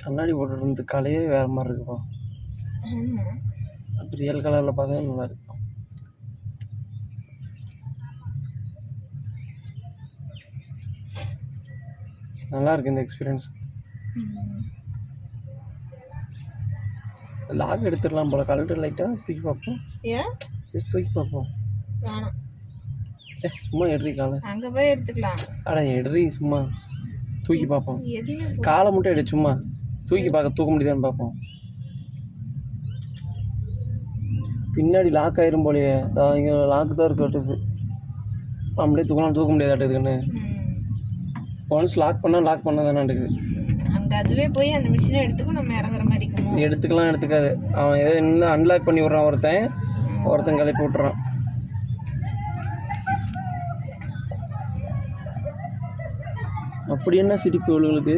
கண்ணாடி போட்டுருந்து கலையே வேறு மாதிரி இருக்குப்பா. அப்படி ரியல் கலரில் பார்க்க நல்லா இருக்கும். நல்லா இருக்கு இந்த எக்ஸ்பீரியன்ஸ். லாக் எடுத்துடலாம் போல. கலெக்டர் லைட்டாக தூக்கி பார்ப்போம். ஏன் ஜஸ்ட் தூக்கி பார்ப்போம். வேணாம், சும்மா எடுறி காலை. அங்கே போய் எடுத்துக்கலாம். அட எடுறி, சும்மா தூக்கி பார்ப்போம். காலை மட்டும் எடு, சும்மா தூக்கி பார்க்க தூக்க முடியுதான்னு பார்ப்போம். பின்னாடி லாக் ஆயிரும் போலையே. இங்கே லாக் தான் இருக்கு. நம்மளே தூக்க முடியாதாட்டுக்குன்னு. ஒன்ஸ் லாக் பண்ணால் தானே இருக்குது. அங்கே அதுவே போய் அந்த மிஷினை எடுத்துக்கும், நம்ம இறங்குற மாதிரி இருக்கும். எடுத்துக்காது. அவன் ஏதோ இன்னும் அன்லாக் பண்ணி விட்றான். ஒருத்தன் கிளப்பி விட்டுறான். அப்படி என்ன சிரிப்பு இவங்களுக்கு?